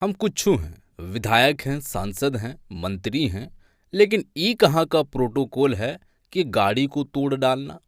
हम कुछ हैं, विधायक हैं, सांसद हैं, मंत्री हैं, लेकिन ई कहाँ का प्रोटोकॉल है कि गाड़ी को तोड़ डालना।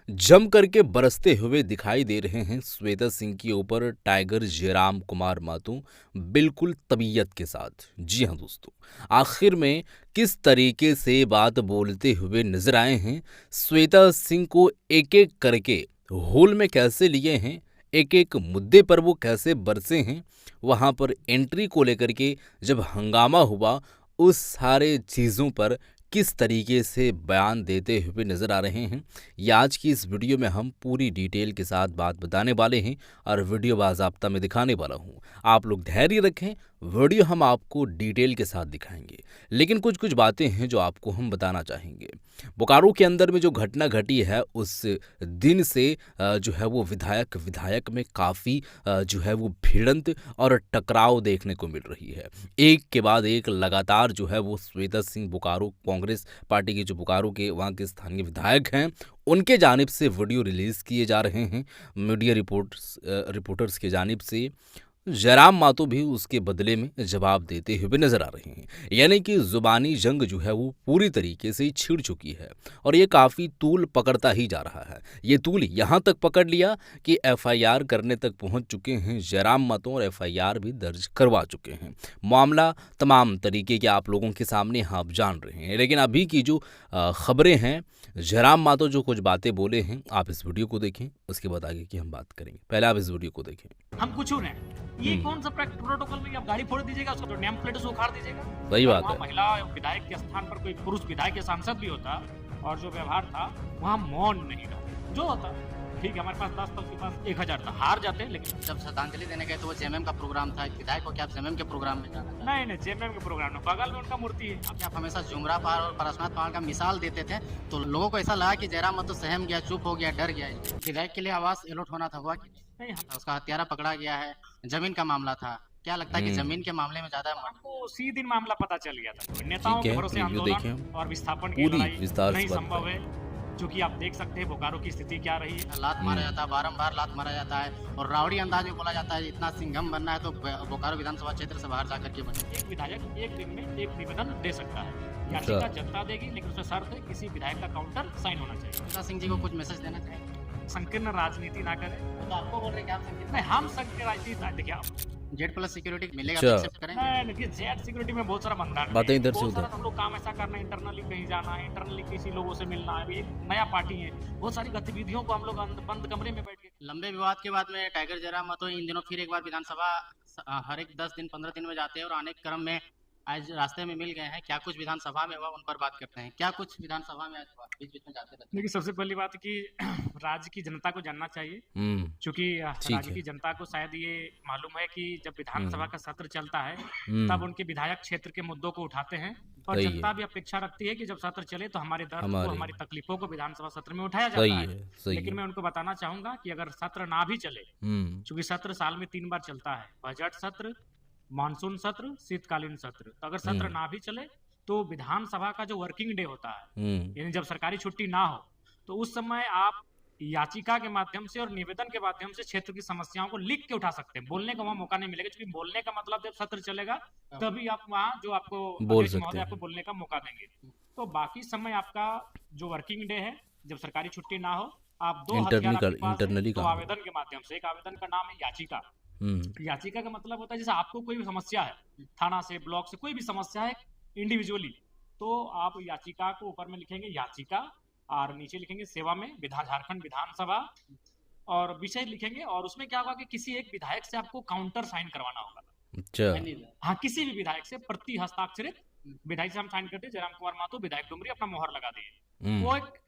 जम करके बरसते हुए दिखाई दे रहे हैं श्वेता सिंह के ऊपर टाइगर जयराम कुमार माथुर, बिल्कुल तबीयत के साथ। जी हाँ दोस्तों, आखिर में किस तरीके से बात बोलते हुए नजर आए हैं, श्वेता सिंह को एक एक करके होल में कैसे लिए हैं, एक एक मुद्दे पर वो कैसे बरसे हैं, वहाँ पर एंट्री को लेकर के जब हंगामा हुआ, उस सारे चीज़ों पर किस तरीके से बयान देते हुए नज़र आ रहे हैं, ये आज की इस वीडियो में हम पूरी डिटेल के साथ बात बताने वाले हैं और वीडियो बाज़ाब्ता में दिखाने वाला हूँ। आप लोग धैर्य रखें, वीडियो हम आपको डिटेल के साथ दिखाएंगे, लेकिन कुछ कुछ बातें हैं जो आपको हम बताना चाहेंगे। बोकारो के अंदर में जो घटना घटी है, उस दिन से जो है वो विधायक विधायक में काफ़ी जो है वो भिड़ंत और टकराव देखने को मिल रही है। एक के बाद एक लगातार जो है वो श्वेता सिंह बोकारो कांग्रेस पार्टी के जो बोकारो के वहाँ के स्थानीय विधायक हैं, उनके जानिब से वीडियो रिलीज़ किए जा रहे हैं। मीडिया रिपोर्टर्स की जानिब से जयराम मातो भी उसके बदले में जवाब देते हुए नजर आ रहे हैं। यानी कि जुबानी जंग जो है वो पूरी तरीके से छिड़ चुकी है और ये काफ़ी तूल पकड़ता ही जा रहा है। ये तूल यहाँ तक पकड़ लिया कि एफआईआर करने तक पहुँच चुके हैं जयराम मातो और एफआईआर भी दर्ज करवा चुके हैं। मामला तमाम तरीके के आप लोगों के सामने आप जान रहे हैं, लेकिन अभी की जो खबरें हैं, जयराम मातो जो कुछ बातें बोले हैं, आप इस वीडियो को देखें, उसके बाद आगे की हम बात करेंगे। पहले आप इस वीडियो को देखें। हम कुछ हैं, ये कौन सा प्रोटोकॉल में आप गाड़ी फोड़ दीजिएगा, उसको नेम प्लेट से उखाड़ दीजिएगा। सही बात है। महिला विधायक के स्थान पर कोई पुरुष विधायक या सांसद भी होता और जो व्यवहार था वहाँ मौन नहीं रहा, जो होता ठीक है। हमारे पास 10 था, उसके पास 1000 था, हार जाते। लेकिन जब श्रद्धांजलि देने गए तो वो जेएमएम का प्रोग्राम था, विधायक को क्या आप जेएमएम के प्रोग्राम में जाना? नहीं, जेएमएम के प्रोग्राम में बगल में उनका मूर्ति है। क्या आप हमेशा जुमरा पहाड़ और पारसनाथ पहाड़ का मिसाल देते थे तो लोगों को ऐसा लगा कि जयराम मातो सहम गया, चुप हो गया, डर गया। विधायक के लिए आवास अलॉट होना था, हुआ कि नहीं? उसका हत्यारा पकड़ा गया है, जमीन का मामला था। क्या लगता है कि जमीन के मामले में ज्यादा आपको उसी दिन मामला पता चल गया था। नेताओं के भरोसे आंदोलन और विस्थापन की लड़ाई नहीं संभव है, क्योंकि आप देख सकते हैं बोकारो की स्थिति क्या रही है। लात मारा जाता है, बारंबार लात मारा जाता है और रावड़ी अंदाज में बोला जाता है इतना सिंघम बनना है तो बोकारो विधानसभा क्षेत्र से बाहर जाकर के बने। एक विधायक एक दिन में एक निवेदन दे सकता है, याचिका जनता देगी, लेकिन उसमें शर्त है किसी विधायक का काउंटर साइन होना चाहिए। श्वेता सिंह जी को कुछ मैसेज देना चाहिए, संकीर्ण राजनीति ना करें। तो आपको बोल रहे हैं आप संकीर्ण नहीं, हम संकीर्ण राजनीति देखिए आप जेड प्लस सिक्योरिटी मिलेगा तो एक्सेप्ट करेंगे। देखिए जेड सिक्योरिटी में बहुत सारा बंधन बातें इधर से उधर, हम लोग काम ऐसा करना, इंटरनली कहीं जाना है, इंटरनली किसी लोगों से मिलना है। एक नया पार्टी है, बहुत सारी गतिविधियों को हम लोग बंद कमरे में बैठ के। लंबे विवाद के बाद में टाइगर जयराम मातो इन दिनों फिर एक बार विधानसभा हर एक 10 दिन 15 दिन में जाते हैं और आने के क्रम में आज रास्ते में मिल गए हैं। क्या कुछ विधानसभा में हुआ उन पर बात करते हैं, क्या कुछ विधानसभा में आज हुआ, बीच बीच में जाते रहते हैं। देखिए सबसे पहली बात कि राज्य की जनता को जानना चाहिए, क्योंकि राज्य की जनता को शायद ये मालूम है कि जब विधानसभा का सत्र चलता है तब उनके विधायक क्षेत्र के मुद्दों को उठाते हैं और जनता भी अपेक्षा रखती है कि जब सत्र चले तो हमारे दर्द को, हमारी तकलीफों को विधानसभा सत्र में उठाया जाता है। लेकिन मैं उनको बताना चाहूंगा कि अगर सत्र ना भी चले, क्योंकि सत्र साल में 3 बार चलता है, बजट सत्र, मानसून सत्र, शीतकालीन सत्र, तो अगर सत्र ना भी चले तो विधानसभा का जो वर्किंग डे होता है, यानी जब सरकारी छुट्टी ना हो, तो उस समय आप याचिका के माध्यम से और निवेदन के माध्यम से क्षेत्र की समस्याओं को लिख के उठा सकते हैं। बोलने का वहां मौका नहीं मिलेगा, क्योंकि बोलने का मतलब जब सत्र चलेगा तभी आप वहां जो आपको बोल सकते हैं, आपको बोलने का मौका देंगे। तो बाकी समय आपका जो वर्किंग डे है, जब सरकारी छुट्टी ना हो, आप दो इंटरनली का आवेदन के माध्यम से, एक आवेदन का नाम है याचिका। याचिका का मतलब होता है जैसे आपको कोई भी समस्या है, थाना से, ब्लॉक से कोई भी समस्या है इंडिविजुअली, तो आप याचिका को ऊपर में लिखेंगे याचिका और नीचे लिखेंगे सेवा में झारखंड विधानसभा और विषय लिखेंगे। और उसमें क्या होगा कि किसी एक विधायक से आपको काउंटर साइन करवाना होगा। अच्छा, हाँ, किसी भी विधायक से प्रति हस्ताक्षरित विधायक से हम साइन करते हैं, जयराम कुमार मातो विधायक डुमरी, अपना मोहर लगा दिए। वो एक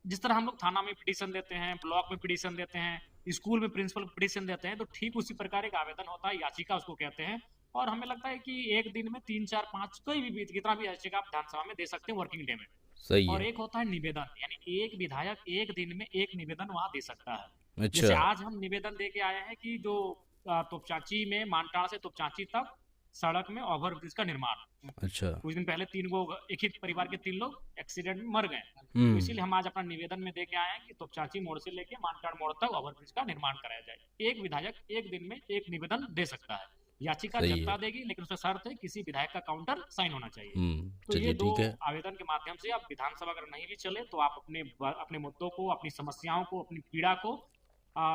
जिस तरह हम लोग थाना में पिटीशन देते हैं, ब्लॉक में पिटीशन देते हैं, स्कूल में प्रिंसिपल पिटीशन देते हैं, तो ठीक उसी प्रकार एक आवेदन होता है, याचिका उसको कहते हैं। और हमें लगता है कि एक दिन में 3, 4, 5 कोई भी कितना भी याचिका आप विधानसभा में दे सकते हैं वर्किंग डे में। सही और है। एक होता है निवेदन, यानी एक विधायक एक दिन में एक निवेदन वहां दे सकता है। अच्छा। जैसे आज हम निवेदन दे के आए हैं कि जो तोपचांची में मानटाड़ा से तोपचांची तक सड़क में ओवरब्रिज का निर्माण। अच्छा। कुछ दिन पहले 3 एक ही परिवार के 3 लोग एक्सीडेंट में मर गए, तो इसीलिए हम आज अपना निवेदन में दे के आए हैं कि तोपचांची मोड़ से लेके मानटाड़ मोड़ तक ओवरब्रिज का निर्माण कराया जाए। एक विधायक एक दिन में एक निवेदन दे सकता है। याचिका सही जनता है। देगी, लेकिन उसमें शर्त है किसी विधायक का काउंटर साइन होना चाहिए। तो ये चलिए दो ठीक है। आवेदन के माध्यम से आप विधानसभा अगर नहीं भी चले तो आप अपने मुद्दों को, अपनी समस्याओं को, अपनी पीड़ा को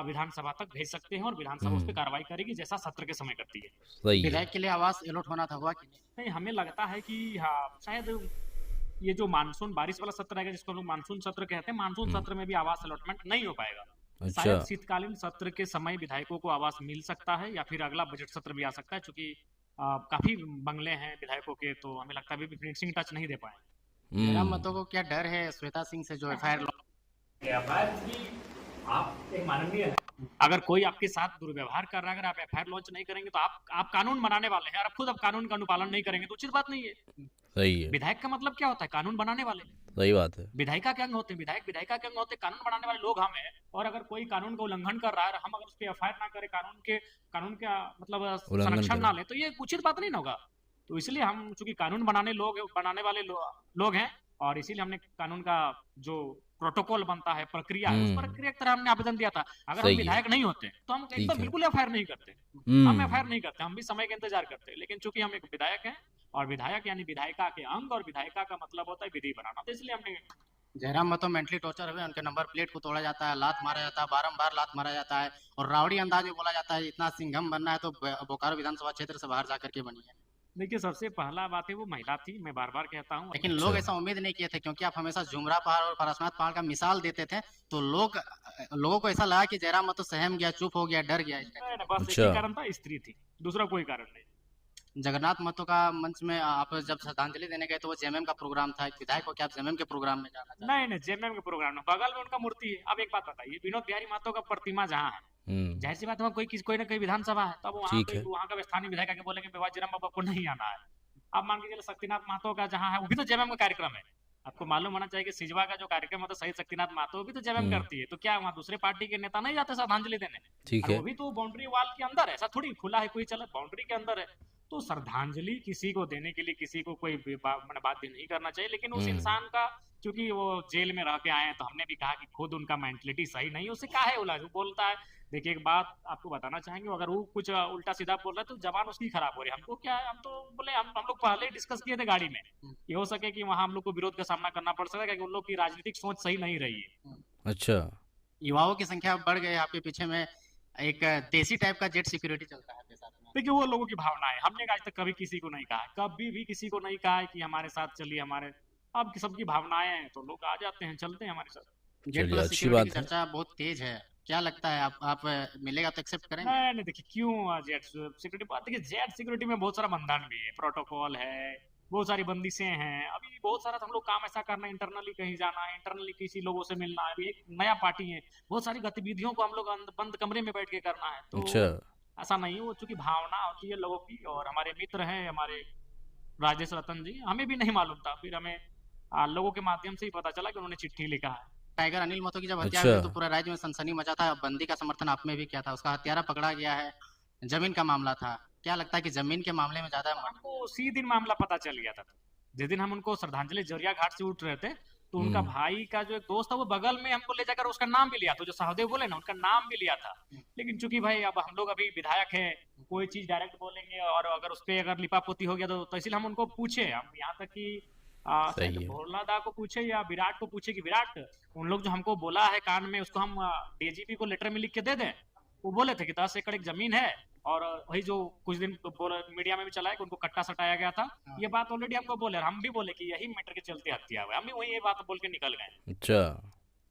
विधानसभा तक भेज सकते हैं और विधानसभा उस पर हम्म कार्रवाई करेगी जैसा सत्र के समय करती है। सही है। विधायक के लिए आवास अलॉट होना था, हुआ कि नहीं? नहीं, हमें लगता है कि हाँ, शायद ये जो मानसून बारिश वाला सत्र रहेगा जिसको हम लोग मानसून सत्र कहते हैं, मानसून हम्म सत्र में भी आवास अलॉटमेंट नहीं हो पाएगा। अच्छा। शायद शीतकालीन सत्र के समय विधायकों को आवास मिल सकता है या फिर अगला बजट सत्र भी आ सकता है, क्योंकि काफी बंगले हैं विधायकों के, तो हमें लगता है अभी फिनिशिंग टच नहीं दे पाए। जयराम हम्म मतों को क्या डर है श्वेता सिंह से जो एफआईआर आप एक माननीय है, अगर कोई आपके साथ दुर्व्यवहार कर रहा है, अगर आप एफआईआर लॉन्च नहीं करेंगे तो आप कानून बनाने वाले हैं और आप खुद अब कानून का अनुपालन नहीं करेंगे तो उचित बात नहीं है। सही है। विधायक का मतलब क्या होता है? कानून बनाने वाले। सही बात है। विधायिका के अंग होते हैं, विधायक विधायिका के अंग होते हैं, कानून बनाने वाले लोग हम हैं। और अगर कोई कानून का उल्लंघन कर रहा है, हम अगर उस पर एफआईआर ना करें, कानून का मतलब उल्लंघन संरक्षण करें। ना ले, तो ये उचित बात नहीं ना होगा। तो इसलिए हम चूंकि कानून बनाने वाले लोग हैं, और इसीलिए हमने कानून का जो प्रोटोकॉल बनता है, प्रक्रिया है, उस हम्म प्रक्रिया की तरह हमने आवेदन दिया था। अगर हम सही है। विधायक नहीं होते तो हम ठीक एकदम है। बिल्कुल एफआईआर नहीं करते। हम एफआईआर हम्म नहीं करते, हम भी समय का इंतजार करते। लेकिन चूंकि हम एक विधायक हैं, और विधायक यानी विधायिका के अंग, और विधायिका का मतलब होता है विधि बनाना, तो इसलिए हमने जयराम मतों मेंटली टॉर्चर हुए, उनके नंबर प्लेट को तोड़ा जाता है, लात मारा जाता है, बारंबार लात मारा जाता है और रावड़ी अंदाज में बोला जाता है इतना सिंघम बनना है तो बोकारो विधानसभा क्षेत्र से बाहर जाकर के बनी है। देखिए, सबसे पहला बात है वो महिला थी, मैं बार बार कहता हूँ। लेकिन अच्छा। लोग ऐसा उम्मीद नहीं किए थे, क्योंकि आप हमेशा झुमरा पहाड़ और पारसनाथ पहाड़ का मिसाल देते थे, तो लोगों को ऐसा लगा कि जयराम मतों सहम गया, चुप हो गया, डर गया। बस एक अच्छा। ही कारण था, स्त्री थी, दूसरा कोई कारण नहीं। जगन्नाथ महतो का मंच में आप जब श्रद्धांजलि देने गए तो वो जेएमएम का प्रोग्राम था, एक विधायक को क्या आप जेएमएम के प्रोग्राम में जाना चाहते? नहीं नहीं, जेएमएम के प्रोग्राम में बगल में उनका मूर्ति है। अब एक बात बताइए, विनोद बिहारी महतो का प्रतिमा जहाँ है, जाहिर सी बात है कोई ना कोई विधानसभा है, तब वहाँ ठीक पे है। वहाँ का स्थानीय विधायक आके बोलेंगे जयराम बाबा को नहीं आना है। अब मान के चलो शक्तिनाथ महतो का जहाँ है, वो भी तो जेएमएम का कार्यक्रम है। आपको मालूम होना चाहिए कि सिजवा का जो कार्यक्रम होता है, शहीद शक्तिनाथ महतो, वो भी तो जेएमएम हम्म करती है। तो क्या वहाँ दूसरे पार्टी के नेता नहीं जाते श्रद्धांजलि देने? ठीक और है। वो भी तो बाउंड्री वॉल के अंदर है, ऐसा थोड़ी खुला है कोई, चला बाउंड्री के अंदर है। तो श्रद्धांजलि किसी को देने के लिए किसी को कोई बात नहीं करना चाहिए, लेकिन उस हम्म इंसान का, क्योंकि वो जेल में रह के आए हैं, तो हमने भी कहा कि खुद उनका मेंटलिटी सही नहीं है, उसे काहे वो बोलता है। देखिए, एक बात आपको बताना चाहेंगे, अगर वो कुछ उल्टा सीधा बोल रहा है तो जबान उसकी खराब हो रही है। हमको क्या है, हम तो बोले, हम लोग पहले ही डिस्कस किए थे गाड़ी में, ये हो सके कि वहां हम लोग को विरोध का सामना करना पड़ सकता है, क्योंकि उन लोग की राजनीतिक सोच सही नहीं रही है। अच्छा। युवाओं की संख्या बढ़ गई, आपके पीछे में एक देसी टाइप का जेट सिक्योरिटी चलता है आपके साथ में। देखिए, वो लोगों की भावना है। हमने आज तक कभी किसी को नहीं कहा है, कभी भी किसी को नहीं कहा है कि हमारे साथ चलिए हमारे। अब सबकी भावनाएं हैं तो लोग आ जाते हैं, चलते हैं हमारे साथ। जेट चलिए प्लस अच्छी सिक्योरिटी की बात है। चर्चा बहुत तेज है, क्या लगता है आप मिलेगा तो एक्सेप्ट करेंगे? नहीं नहीं, देखिए क्यों जेट सिक्योरिटी बात, देखिए जेट सिक्योरिटी में बहुत सारा बंधन भी है, प्रोटोकॉल है, बहुत सारी बंदिशें हैं। अभी बहुत सारा हम लोग काम ऐसा करना है, इंटरनली कहीं जाना है, इंटरनली किसी लोगों से मिलना है, अभी एक नया पार्टी है, बहुत सारी गतिविधियों को हम लोग बंद कमरे में बैठ के करना है। तो अच्छा। ऐसा नहीं है, वो चूंकि भावना होती है लोगों की। और हमारे मित्र हैं हमारे राजेश रतन जी, हमें भी नहीं मालूम था, फिर हमें लोगों के माध्यम से ही पता चला कि उन्होंने चिट्ठी लिखा है। टाइगर अनिल महतो की जब हत्या अच्छा। हुई तो पूरा राज्य में सनसनी मचा था, बंदी का समर्थन आप में भी किया था, उसका हत्यारा पकड़ा गया है, जमीन का मामला था, क्या लगता है कि जमीन के मामले में ज्यादा हमको उसी दिन मामला पता चल गया था। जिस दिन हम उनको श्रद्धांजलि जरिया घाट से उठ रहे थे, तो उनका भाई का जो एक दोस्त था वो बगल में हमको ले जाकर उसका नाम भी लिया था, जो सहदेव बोले ना, उनका नाम भी लिया था। लेकिन चूंकि भाई अब हम लोग अभी विधायक हैं, कोई चीज डायरेक्ट बोलेंगे, और अगर उस पर अगर लिपापोती हो गया तो इसलिए हम उनको पूछे, हम यहाँ तक कि सही है। भोला दा को पूछे या विराट को पूछे कि विराट, उन लोग जो हमको बोला है कान में, उसको हम डीजीपी को लेटर में लिख के दे दें। वो बोले थे कि 10 एकड़ एक जमीन है, और वही जो कुछ दिन मीडिया में भी चला है कि उनको कट्टा सटाया गया था, ये बात ऑलरेडी हमको बोले, और हम भी बोले कि यही मैटर के चलते हत्या हुआ है। हम भी वही ये बात बोल के निकल गए अच्छा।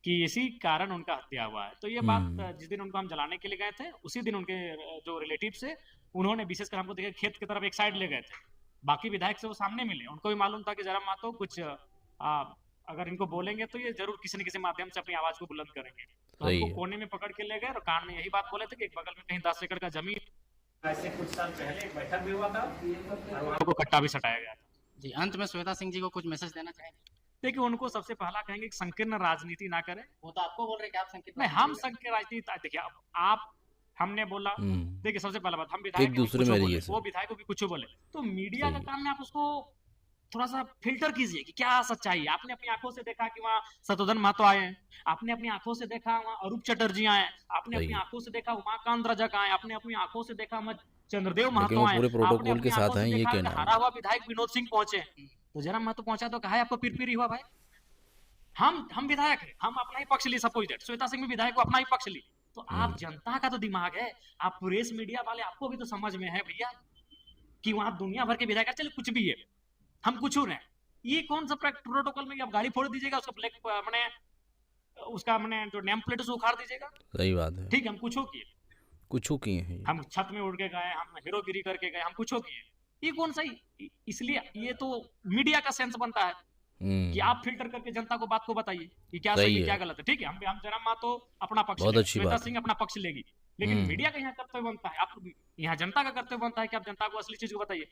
कि इसी कारण उनका हत्या हुआ है। तो ये बात जिस दिन उनको हम जलाने के लिए गए थे, उसी दिन उनके जो रिलेटिव से उन्होंने विशेषकर हमको देखा खेत की तरफ एक साइड ले गए थे। बाकी विधायक से वो सामने मिले, उनको भी मालूम था कि जयराम महतो कुछ अगर इनको बोलेंगे तो ये जरूर किसी न किसी माध्यम से अपनी आवाज को बुलंद करेंगे। तो हमको कोने में पकड़ के ले गए और कान में यही बात बोले थे कि एक बगल में कहीं 10 एकड़ का जमीन, ऐसे कुछ साल पहले एक बैठक भी हुआ था और वहां को कट्टा भी सटाया गया था। जी, अंत में श्वेता सिंह जी को कुछ मैसेज देना चाहेंगे? देखिए, उनको सबसे पहला कहेंगे कि संकीर्ण राजनीति ना करें। वो तो आपको बोल रहे हैं कि आप संकीर्ण नहीं, हम संकीर्ण राजनीति, देखिए आप हमने बोला, देखिए सबसे पहला बात, हम विधायक एक दूसरे में रहिए, वो विधायक को भी कुछ बोले, तो मीडिया का सही है। काम है आप उसको थोड़ा सा फिल्टर कीजिए कि क्या सच्चाई है। आपने अपनी आंखों से देखा कि वहाँ शत्रुघ्न महतो आए हैं, आपने अपनी आंखों से देखा वहाँ अरूप चटर्जी आए, आपने अपनी आंखों से देखा उमाकांत रजक आए, आपने अपनी आंखों से देखा चंद्रदेव लेकिन महतो वो आए, पूरे आपने प्रोटोकॉल अपनी के साथ आंखों हैं, से ये देखा कि कहना है। हारा हुआ विधायक विनोद सिंह पहुंचे, तो जयराम महतो पहुंचा तो कहा आपको पिरपिरी हुआ भाई, हम विधायक हैं, हम अपना ही पक्ष ली, सपोज दैट श्वेता सिंह भी विधायक को अपना ही पक्ष ली। तो आप जनता का तो दिमाग है, आप प्रेस मीडिया वाले, आपको भी तो समझ में है भैया कि वहां दुनिया भर के विधायक, चले कुछ भी है, हम कुछ हो रहे हैं, ये कौन सा प्रोटोकॉल में आप गाड़ी फोड़ दीजिएगा, उसका ब्लैक मैंने उसका मैंने जो नेम प्लेट उसे उखाड़ दीजिएगा, सही बात है, ठीक है, हम कुछ हो किए, कुछ किए हैं ये। हम छत में उड़ के गए, हम हीरोगिरी करके गए, हम कुछ हो किए, ये कौन सा इसलिए ये तो मीडिया का सेंस बनता है कि आप फिल्टर करके जनता को बात को बताइए कि क्या सही है क्या गलत है, ठीक है, हम जयराम महतो अपना पक्ष बहुत लेंगे, अच्छी श्वेता बात सिंह अपना पक्ष लेगी, लेकिन मीडिया का यहाँ कर्तव्य बनता है, आप यहाँ जनता का कर्तव्य बनता है कि आप जनता को असली चीज को बताइए,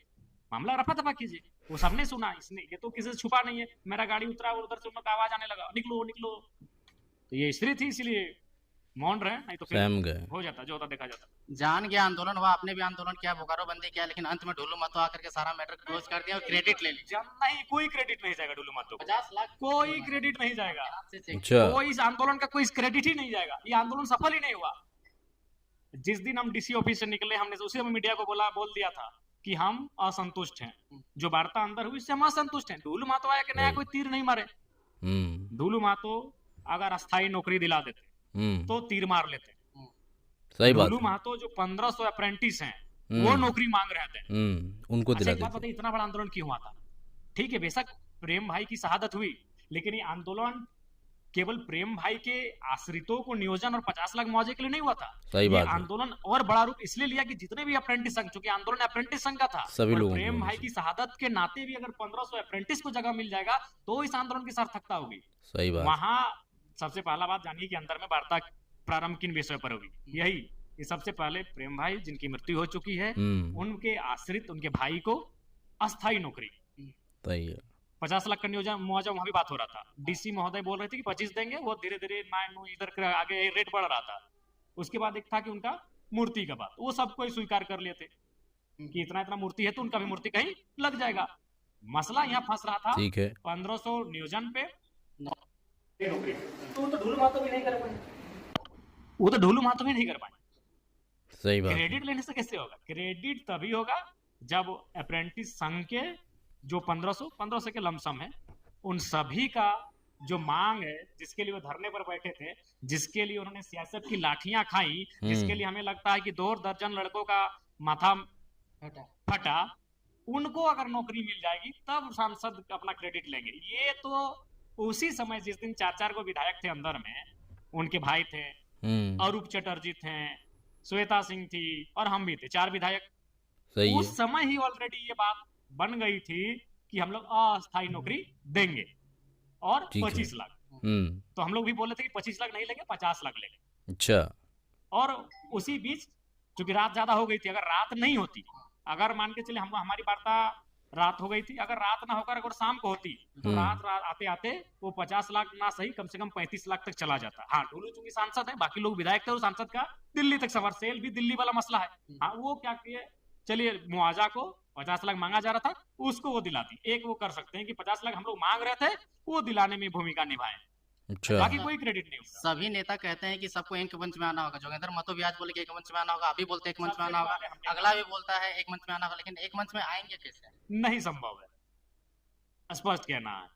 मामला रफा दफा कीजिए, वो सबने सुना, इसने ये तो किसी से छुपा नहीं है, मेरा गाड़ी उतरा उधर से उनका आवाज आने लगा, निकलो निकलो, तो ये स्त्री थी इसलिए मौन रहे, नहीं तो फिर हो जाता, जो होता देखा जाता। जान गया आंदोलन हुआ, आपने भी आंदोलन किया, बोकारो बंदी किया, लेकिन अंत में ढुल्लू महतो आकर के सारा मैटर क्लोज कर दिया और क्रेडिट ले लिया। नहीं, कोई क्रेडिट नहीं जाएगा ढुल्लू महतो को, 50 लाख कोई क्रेडिट नहीं जाएगा, अच्छा, कोई इस आंदोलन का कोई क्रेडिट ही नहीं जाएगा, ये आंदोलन सफल ही नहीं हुआ। जिस दिन हम डीसी ऑफिस से निकले, हमने उसी समय मीडिया को बोल दिया था कि हम असंतुष्ट हैं, जो वार्ता अंदर हुई इससे हम असंतुष्ट हैं। ढुल्लू महतो आया कि नया कोई तीर नहीं मारे, ढुल्लू महतो अगर अस्थायी नौकरी दिला देते तो तीर मार लेते, सही बात। ढुल्लू महतो जो 1500 अप्रेंटिस हैं वो नौकरी मांग रहे थे, उनको दिला देते। बताइए इतना बड़ा आंदोलन क्यों हुआ था? ठीक है, बेशक प्रेम भाई की शहादत हुई, लेकिन ये आंदोलन केवल प्रेम भाई के आश्रितों को नियोजन और 50 लाख मुआवजे के लिए नहीं हुआ था। सही बात है। आंदोलन और बड़ा रूप इसलिए लिया कि जितने भी अप्रेंटिस संघ, चूंकि आंदोलन अप्रेंटिस संघ का था, सभी लोगों प्रेम भाई की शहादत के नाते भी अगर 1500 अप्रेंटिस को जगह मिल जाएगा तो इस आंदोलन की सार्थकता होगी। सही बात। वहां सबसे पहला बात जानिए कि अंदर में वार्ता प्रारंभ किन विषय पर होगी, यही कि सबसे पहले प्रेम भाई जिनकी मृत्यु हो चुकी है, उनके आश्रित, उनके भाई को अस्थायी नौकरी, सही है, 50 लाख का नियोजन मुआवजा, वहां भी बात हो रहा था। डीसी महोदय बोल रहे थे कि 25 देंगे, वो धीरे धीरे इधर आगे रेट बढ़ रहा था। उसके बाद एक था कि उनका मूर्ति का बात, वो सबको स्वीकार कर लिए थे कि इतना इतना मूर्ति है तो उनका भी मूर्ति कहीं लग जाएगा। मसला यहाँ फंस रहा था, ठीक है, 1500 नियोजन पे नौकरी, तो ढुल्लू महतो भी नहीं कर पाए, वो तो ढुल्लू महतो भी नहीं कर पाए। सही बात। क्रेडिट लेने से कैसे होगा? क्रेडिट तभी होगा जब अप्रेंटिस संघ के जो 1500 के लमसम है, उन सभी का जो मांग है, जिसके लिए वो धरने पर बैठे थे, जिसके लिए उन्होंने सियासत की लाठियां खाई, जिसके लिए हमें लगता है कि 2 दर्जन लड़कों का माथा फटा, उनको अगर नौकरी मिल जाएगी तब सांसद अपना क्रेडिट लेंगे। ये तो उसी समय जिस दिन 4 को विधायक थे अंदर में, उनके भाई थे, अरूप चटर्जी थे, श्वेता सिंह थी और हम भी थे, 4 विधायक। सही उस समय ही ऑलरेडी ये बात बन गई थी कि हम लोग अस्थायी नौकरी देंगे और 25 लाख। तो हम लोग भी बोले थे कि 25 लाख नहीं लेंगे, 50 लाख लेंगे। अच्छा। और उसी बीच चूंकि रात ज्यादा हो गई थी, अगर रात नहीं होती, अगर मान के चले हम हमारी वार्ता रात हो गई थी, अगर रात ना होकर अगर शाम को होती तो रात आते आते वो 50 लाख ना सही कम से कम 35 लाख तक चला जाता। हाँ, ढुल्लू चूंकि सांसद है, बाकी लोग विधायक थे, और सांसद का दिल्ली तक सफर, सेल भी दिल्ली वाला मसला है। हाँ, वो क्या किए, चलिए मुआवजा को 50 लाख मांगा जा रहा था, उसको वो दिला दी। एक वो कर सकते हैं कि 50 लाख हम लोग मांग रहे थे, वो दिलाने में भूमिका निभाए, अच्छा, बाकी कोई क्रेडिट नहीं। सभी नेता कहते हैं कि सबको एक मंच में आना होगा, जोगेंद्र महतो भी आज बोले कि एक मंच में आना होगा, अभी बोलते हैं एक मंच में आना होगा, अगला भी बोलता है एक मंच में आना होगा, लेकिन एक मंच में आएंगे कैसे? नहीं संभव है, स्पष्ट कहना है,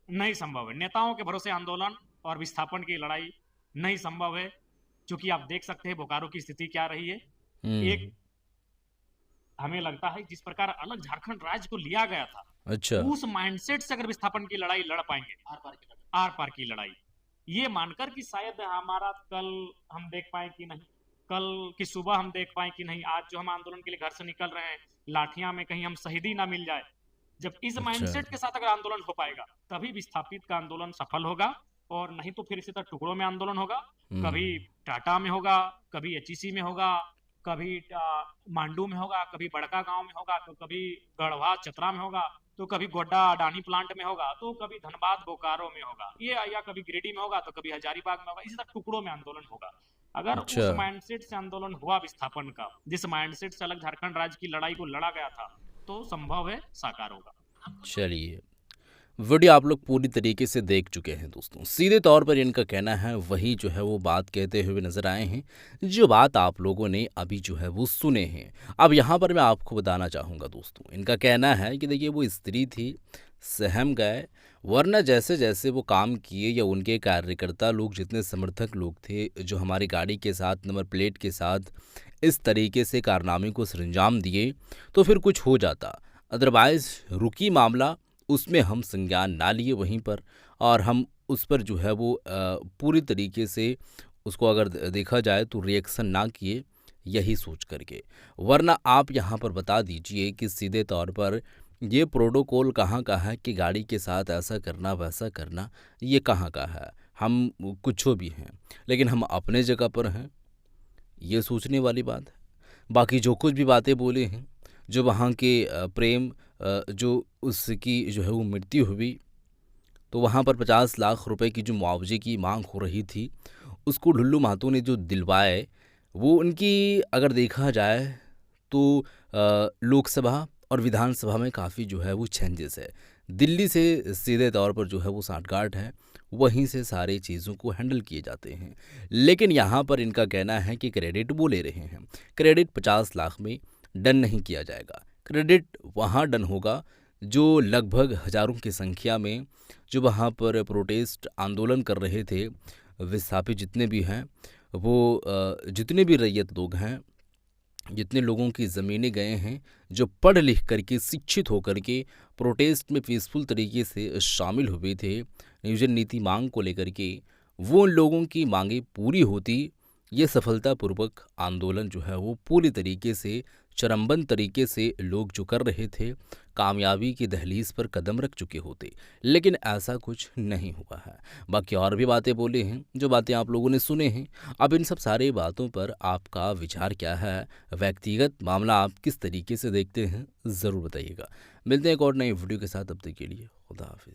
नहीं संभव है। नेताओं के भरोसे आंदोलन और विस्थापन की लड़ाई नहीं संभव है, क्योंकि आप देख सकते हैं बोकारो की स्थिति क्या रही है। एक हमें लगता है जिस प्रकार अलग झारखंड राज्य को लिया गया था, अच्छा, उस माइंडसेट से अगर विस्थापन की लड़ाई लड़ पाएंगे, आर पार की लड़ाई, ये मानकर कि शायद हमारा कल हम देख पाए कि नहीं, कल की सुबह हम देख पाए कि नहीं, आज जो हम आंदोलन के लिए घर से निकल रहे हैं, लाठियां में कहीं हम शहीदी ना मिल जाए, जब इस माइंडसेट के साथ अगर आंदोलन हो पाएगा तभी विस्थापित का आंदोलन सफल होगा, और नहीं तो फिर इसी तरह टुकड़ों में आंदोलन होगा, कभी टाटा में होगा, कभी एचईसी में होगा, कभी मांडू में होगा, कभी बड़का गांव में होगा, तो कभी गढ़वा चतरा में होगा, तो कभी गोड्डा अडानी प्लांट में होगा, तो कभी धनबाद बोकारो में होगा, ये या कभी गिरिडीह में होगा, तो कभी हजारीबाग में होगा, इसी तरह टुकड़ों में आंदोलन होगा। अगर अच्छा, उस माइंडसेट से आंदोलन हुआ विस्थापन का, जिस माइंडसेट से अलग झारखंड राज्य की लड़ाई को लड़ा गया था, तो संभव है साकार होगा। चलिए, वीडियो आप लोग पूरी तरीके से देख चुके हैं दोस्तों। सीधे तौर पर इनका कहना है वही जो है वो बात कहते हुए नज़र आए हैं, जो बात आप लोगों ने अभी जो है वो सुने हैं। अब यहाँ पर मैं आपको बताना चाहूँगा दोस्तों, इनका कहना है कि देखिए वो स्त्री थी, सहम गए, वरना जैसे-जैसे वो काम किए या उनके कार्यकर्ता लोग जितने समर्थक लोग थे, जो हमारी गाड़ी के साथ नंबर प्लेट के साथ इस तरीके से कारनामे को सरंजाम दिए, तो फिर कुछ हो जाता। अदरवाइज़ रुकी मामला, उसमें हम संज्ञान ना लिए वहीं पर, और हम उस पर जो है वो पूरी तरीके से उसको अगर देखा जाए तो रिएक्शन ना किए, यही सोच करके। वरना आप यहाँ पर बता दीजिए कि सीधे तौर पर ये प्रोटोकॉल कहाँ का है कि गाड़ी के साथ ऐसा करना वैसा करना, ये कहाँ का है। हम कुछो भी हैं, लेकिन हम अपने जगह पर हैं, ये सोचने वाली बात है। बाकी जो कुछ भी बातें बोले हैं, जो वहाँ के प्रेम जो उसकी जो है वो मृत्यु हुई, तो वहाँ पर 50 लाख रुपए की जो मुआवजे की मांग हो रही थी, उसको ढुल्लू महतो ने जो दिलवाए, वो उनकी अगर देखा जाए तो लोकसभा और विधानसभा में काफ़ी जो है वो चेंजेस है। दिल्ली से सीधे तौर पर जो है वो सांठगांठ है, वहीं से सारी चीज़ों को हैंडल किए जाते हैं। लेकिन यहाँ पर इनका कहना है कि क्रेडिट वो ले रहे हैं। क्रेडिट 50 लाख में डन नहीं किया जाएगा। क्रेडिट वहाँ डन होगा जो लगभग हज़ारों की संख्या में जो वहाँ पर प्रोटेस्ट आंदोलन कर रहे थे, विस्थापित जितने भी हैं, वो जितने भी रैयत लोग हैं, जितने लोगों की ज़मीनें गए हैं, जो पढ़ लिख करके शिक्षित होकर के प्रोटेस्ट में पीसफुल तरीके से शामिल हुए थे नियोजन नीति मांग को लेकर के, वो उन लोगों की मांगें पूरी होती, ये सफलतापूर्वक आंदोलन जो है वो पूरी तरीके से चरमबंद तरीके से लोग जो कर रहे थे, कामयाबी की दहलीज पर कदम रख चुके होते। लेकिन ऐसा कुछ नहीं हुआ है। बाकी और भी बातें बोले हैं, जो बातें आप लोगों ने सुने हैं। अब इन सब सारी बातों पर आपका विचार क्या है, व्यक्तिगत मामला आप किस तरीके से देखते हैं, ज़रूर बताइएगा। मिलते हैं एक और नई वीडियो के साथ, तब तक के लिए खुदा हाफिज़।